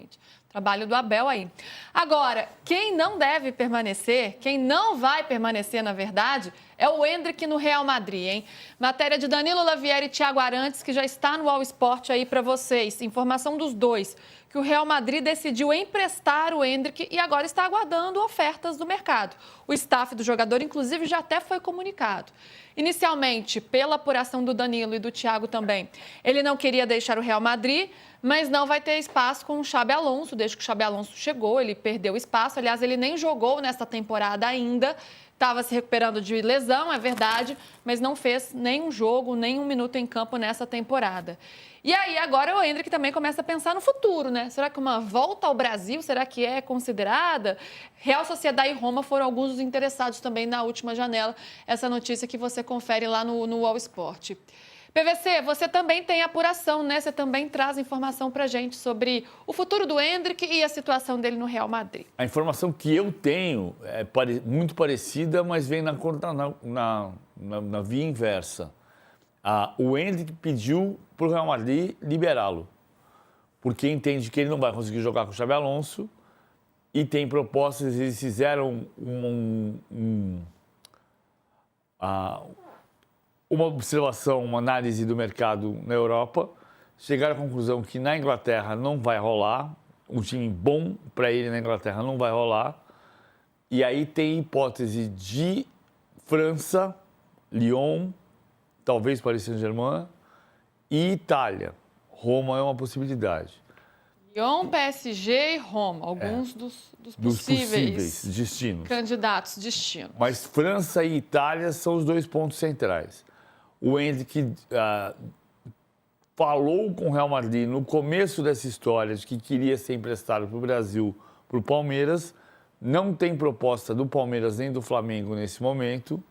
exatamente. Trabalho do Abel aí. Agora, quem não deve permanecer, quem não vai permanecer, na verdade, é o Endrick no Real Madrid, hein? Matéria de Danilo Lavieri e Thiago Arantes, que já está no All Sport aí para vocês. Informação dos dois, que o Real Madrid decidiu emprestar o Endrick e agora está aguardando ofertas do mercado. O staff do jogador, inclusive, já até foi comunicado. Inicialmente, pela apuração do Danilo e do Thiago também, ele não queria deixar o Real Madrid, mas não vai ter espaço com o Xabi Alonso. Desde que o Xabi Alonso chegou, ele perdeu espaço. Aliás, ele nem jogou nesta temporada ainda. Estava se recuperando de lesão, é verdade, mas não fez nenhum jogo, nem um minuto em campo nessa temporada. E aí, agora o Endrick também começa a pensar no futuro, né? Será que uma volta ao Brasil, será que é considerada? Real Sociedade e Roma foram alguns dos interessados também na última janela. Essa notícia que você confere lá no All Sport. PVC, você também tem apuração, né? Você também traz informação pra gente sobre o futuro do Endrick e a situação dele no Real Madrid. A informação que eu tenho é muito parecida, mas vem na via inversa. O Endrick pediu para o Real Madrid liberá-lo, porque entende que ele não vai conseguir jogar com o Xabi Alonso e tem propostas. Eles fizeram uma observação, uma análise do mercado na Europa, chegaram à conclusão que na Inglaterra não vai rolar, um time bom para ele na Inglaterra não vai rolar, e aí tem hipótese de França, Lyon, talvez Paris Saint-Germain e Itália. Roma é uma possibilidade. Lyon, PSG e Roma, alguns dos possíveis destinos. Candidatos destino. Mas França e Itália são os dois pontos centrais. O Endrick falou com o Real Madrid no começo dessa história de que queria ser emprestado para o Brasil, para o Palmeiras. Não tem proposta do Palmeiras nem do Flamengo nesse momento.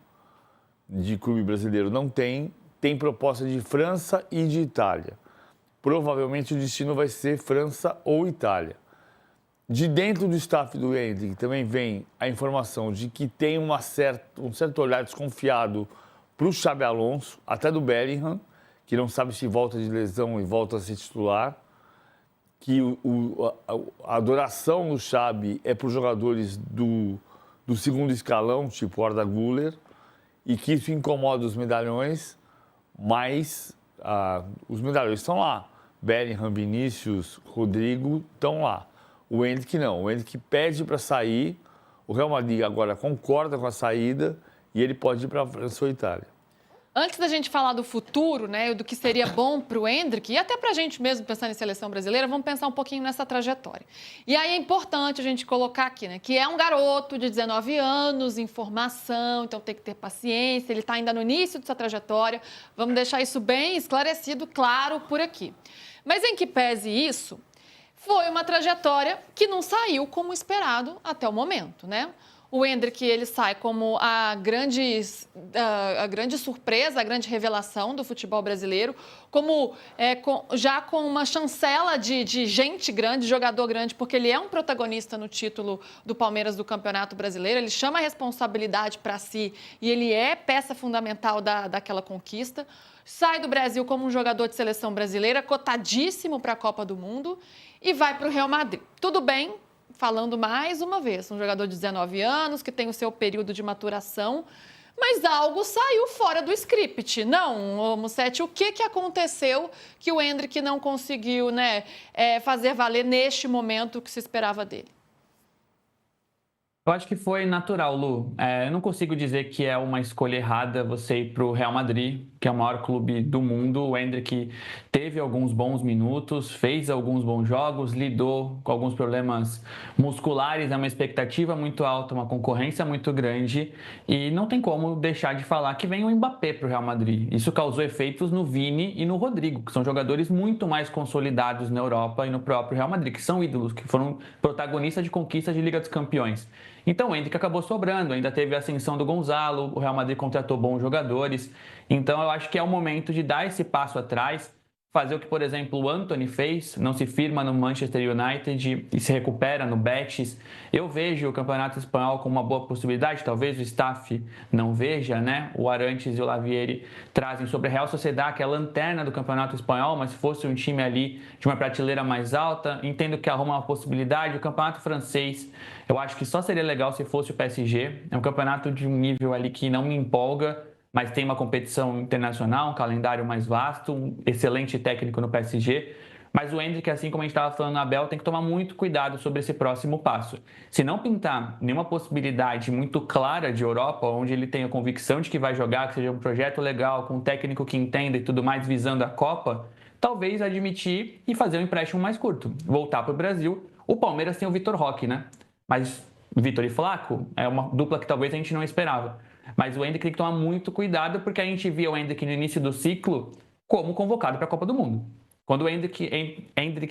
De clube brasileiro não tem. Tem proposta de França e de Itália. Provavelmente o destino vai ser França ou Itália. De dentro do staff do Endrick também vem a informação de que tem um certo olhar desconfiado para o Xabi Alonso, até do Bellingham, que não sabe se volta de lesão e volta a ser titular, que a adoração do Xabi é para os jogadores do segundo escalão, tipo Arda Güler, e que isso incomoda os medalhões, mas os medalhões estão lá. Bellingham, Vinícius, Rodrigo estão lá. O Endrick não. O Endrick pede para sair, o Real Madrid agora concorda com a saída e ele pode ir para a França ou Itália. Antes da gente falar do futuro, né, do que seria bom para o Endrick, e até para a gente mesmo pensar em seleção brasileira, vamos pensar um pouquinho nessa trajetória. E aí é importante a gente colocar aqui, né, que é um garoto de 19 anos, em formação, então tem que ter paciência, ele está ainda no início dessa trajetória, vamos deixar isso bem esclarecido, claro, por aqui. Mas em que pese isso, foi uma trajetória que não saiu como esperado até o momento, né? O Endrick, ele sai como a grande surpresa, a grande revelação do futebol brasileiro, como já com uma chancela de gente grande, jogador grande, porque ele é um protagonista no título do Palmeiras do Campeonato Brasileiro, ele chama a responsabilidade para si e ele é peça fundamental daquela conquista. Sai do Brasil como um jogador de seleção brasileira, cotadíssimo para a Copa do Mundo, e vai para o Real Madrid. Tudo bem, falando mais uma vez, um jogador de 19 anos, que tem o seu período de maturação, mas algo saiu fora do script. Não, Mussetti, o que aconteceu que o Endrick não conseguiu, né, fazer valer neste momento o que se esperava dele? Eu acho que foi natural, Lu. Eu não consigo dizer que é uma escolha errada você ir para o Real Madrid, que é o maior clube do mundo. O Endrick teve alguns bons minutos, fez alguns bons jogos, lidou com alguns problemas musculares, é uma expectativa muito alta, uma concorrência muito grande e não tem como deixar de falar que vem o Mbappé para o Real Madrid. Isso causou efeitos no Vini e no Rodrigo, que são jogadores muito mais consolidados na Europa e no próprio Real Madrid, que são ídolos, que foram protagonistas de conquistas de Liga dos Campeões. Então o Endrick acabou sobrando, ainda teve a ascensão do Gonzalo, o Real Madrid contratou bons jogadores. Então eu acho que é o momento de dar esse passo atrás, fazer o que, por exemplo, o Antony fez, não se firma no Manchester United e se recupera no Betis. Eu vejo o Campeonato Espanhol como uma boa possibilidade, talvez o staff não veja, né? O Arantes e o Lavieri trazem sobre a Real Sociedad, que é a lanterna do Campeonato Espanhol, mas se fosse um time ali de uma prateleira mais alta, entendo que a Roma é uma possibilidade. O Campeonato Francês, eu acho que só seria legal se fosse o PSG. É um campeonato de um nível ali que não me empolga, mas tem uma competição internacional, um calendário mais vasto, um excelente técnico no PSG. Mas o Endrick, assim como a gente estava falando na Abel, tem que tomar muito cuidado sobre esse próximo passo. Se não pintar nenhuma possibilidade muito clara de Europa, onde ele tenha convicção de que vai jogar, que seja um projeto legal, com um técnico que entenda e tudo mais, visando a Copa, talvez admitir e fazer um empréstimo mais curto, voltar para o Brasil. O Palmeiras tem o Vitor Roque, né? Mas Vitor e Flaco é uma dupla que talvez a gente não esperava. Mas o Endrick tem que tomar muito cuidado, porque a gente via o Endrick no início do ciclo como convocado para a Copa do Mundo. Quando o Endrick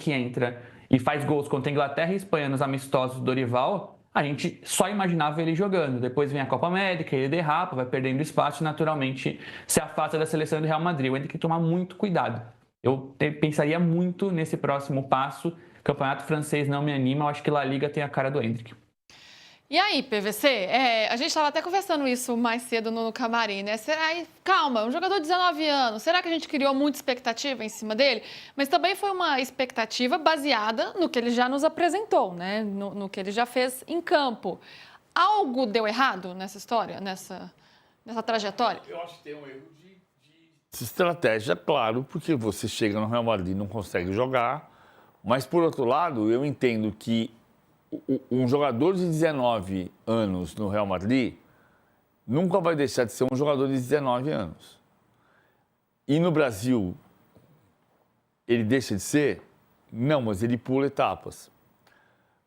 entra e faz gols contra a Inglaterra e Espanha nos amistosos do Dorival, a gente só imaginava ele jogando. Depois vem a Copa América, ele derrapa, vai perdendo espaço e naturalmente se afasta da seleção do Real Madrid. O Endrick tem que tomar muito cuidado. Eu pensaria muito nesse próximo passo. O Campeonato Francês não me anima, eu acho que La Liga tem a cara do Endrick. E aí, PVC, a gente estava até conversando isso mais cedo no camarim, né? Calma, um jogador de 19 anos, será que a gente criou muita expectativa em cima dele? Mas também foi uma expectativa baseada no que ele já nos apresentou, né? No que ele já fez em campo. Algo deu errado nessa história, nessa trajetória? Eu acho que tem um erro de estratégia, claro, porque você chega no Real Madrid e não consegue jogar, mas, por outro lado, eu entendo que um jogador de 19 anos no Real Madrid nunca vai deixar de ser um jogador de 19 anos. E no Brasil, ele deixa de ser? Não, mas ele pula etapas.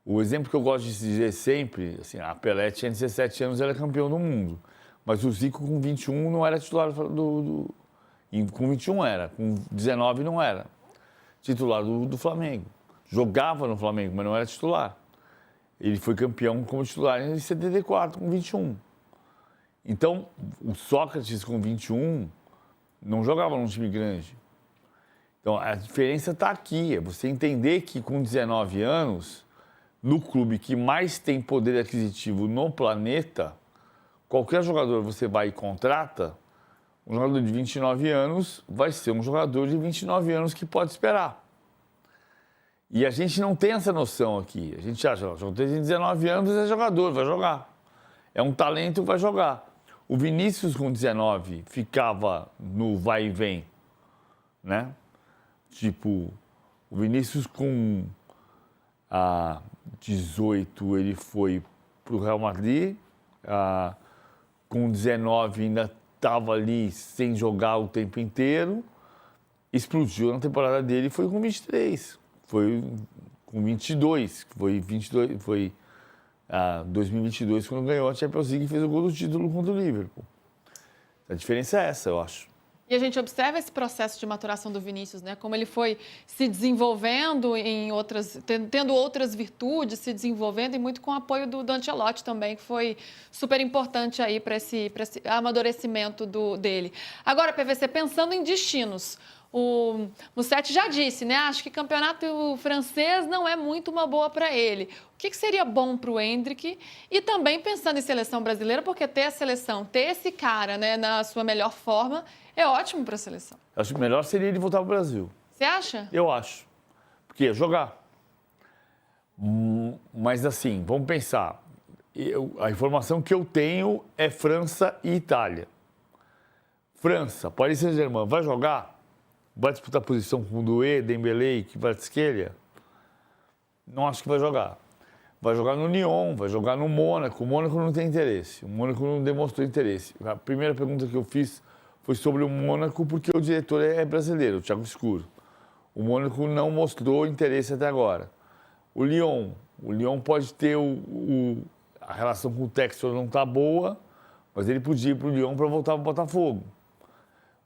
O exemplo que eu gosto de dizer sempre, assim, a Pelé tinha 17 anos e era campeão do mundo. Mas o Zico, com 21, não era titular com 21 era, com 19 não era. Titular do Flamengo. Jogava no Flamengo, mas não era titular. Ele foi campeão como titular em 74, com 21. Então, o Sócrates, com 21, não jogava num time grande. Então, a diferença está aqui. É você entender que, com 19 anos, no clube que mais tem poder aquisitivo no planeta, qualquer jogador você vai e contrata, um jogador de 29 anos vai ser um jogador de 29 anos que pode esperar. E a gente não tem essa noção aqui. A gente acha, o jogador de 19 anos é jogador, vai jogar. É um talento, vai jogar. O Vinícius, com 19, ficava no vai e vem, né? Tipo, o Vinícius com 18, ele foi para o Real Madrid. Com 19, ainda estava ali sem jogar o tempo inteiro. Explodiu na temporada dele e foi com 23. Foi com 22, foi 2022 quando ganhou a Champions League e fez o gol do título contra o Liverpool. A diferença é essa, eu acho. E a gente observa esse processo de maturação do Vinícius, né? Como ele foi se desenvolvendo tendo outras virtudes, se desenvolvendo e muito com o apoio do Ancelotti também, que foi super importante aí para esse amadurecimento dele. Agora, PVC, pensando em destinos, o Musetti já disse, né? Acho que campeonato francês não é muito uma boa para ele. O que seria bom para o Endrick? E também pensando em seleção brasileira, porque ter a seleção, ter esse cara, né, na sua melhor forma, é ótimo para a seleção. Acho que o melhor seria ele voltar para o Brasil. Você acha? Eu acho. Porque ia jogar. Mas assim, vamos pensar. A informação que eu tenho é França e Itália. França, Paris Saint-Germain, vai jogar? Vai disputar posição com o Doué, Dembélé e Kvaratskhelia? Não acho que vai jogar. Vai jogar no Lyon, vai jogar no Mônaco. O Mônaco não tem interesse. O Mônaco não demonstrou interesse. A primeira pergunta que eu fiz foi sobre o Mônaco, porque o diretor é brasileiro, o Thiago Escuro. O Mônaco não mostrou interesse até agora. O Lyon pode ter a relação com o Textor não está boa, mas ele podia ir para o Lyon para voltar para o Botafogo.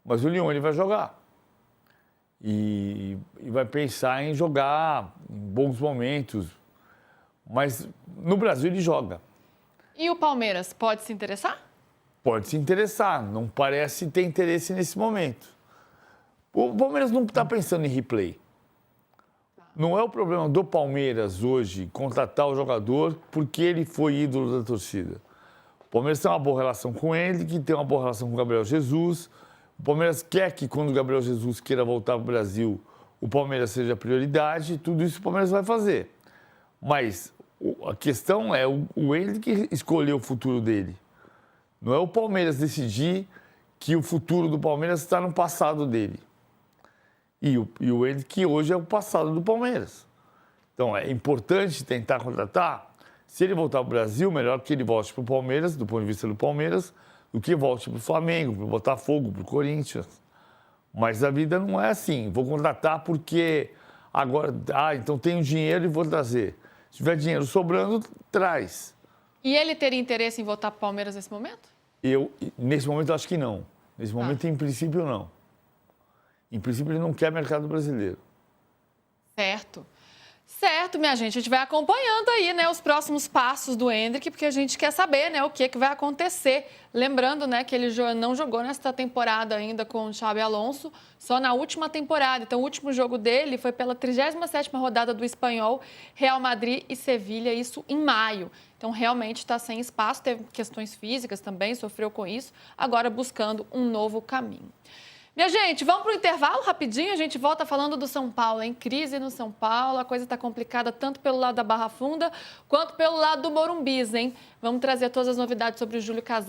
Mas o Lyon ele vai jogar. E vai pensar em jogar em bons momentos. Mas no Brasil ele joga. E o Palmeiras pode se interessar? Pode se interessar, não parece ter interesse nesse momento. O Palmeiras não está pensando em replay. Não é o problema do Palmeiras hoje contratar o jogador porque ele foi ídolo da torcida. O Palmeiras tem uma boa relação com ele, que tem uma boa relação com o Gabriel Jesus. O Palmeiras quer que quando o Gabriel Jesus queira voltar para o Brasil, o Palmeiras seja prioridade. Tudo isso o Palmeiras vai fazer. Mas a questão é o ele que escolheu o futuro dele. Não é o Palmeiras decidir que o futuro do Palmeiras está no passado dele. E o Hendrick que hoje é o passado do Palmeiras. Então, é importante tentar contratar. Se ele voltar para o Brasil, melhor que ele volte para o Palmeiras, do ponto de vista do Palmeiras, do que volte para o Flamengo, para o Botafogo, para o Corinthians. Mas a vida não é assim. Vou contratar porque agora... então tenho dinheiro e vou trazer. Se tiver dinheiro sobrando, traz. E ele teria interesse em voltar para o Palmeiras nesse momento? Nesse momento, acho que não. Nesse momento, em princípio, não. Em princípio, ele não quer mercado brasileiro. Certo. Certo, minha gente. A gente vai acompanhando aí, né, os próximos passos do Hendrick, porque a gente quer saber, né, o que vai acontecer. Lembrando, né, que ele não jogou nesta temporada ainda com o Xabi Alonso, só na última temporada. Então, o último jogo dele foi pela 37ª rodada do Espanhol, Real Madrid e Sevilha, isso em maio. Então, realmente está sem espaço, teve questões físicas também, sofreu com isso, agora buscando um novo caminho. Minha gente, vamos para o intervalo rapidinho, a gente volta falando do São Paulo, hein? Crise no São Paulo, a coisa está complicada tanto pelo lado da Barra Funda quanto pelo lado do Morumbis, hein? Vamos trazer todas as novidades sobre o Júlio Casal.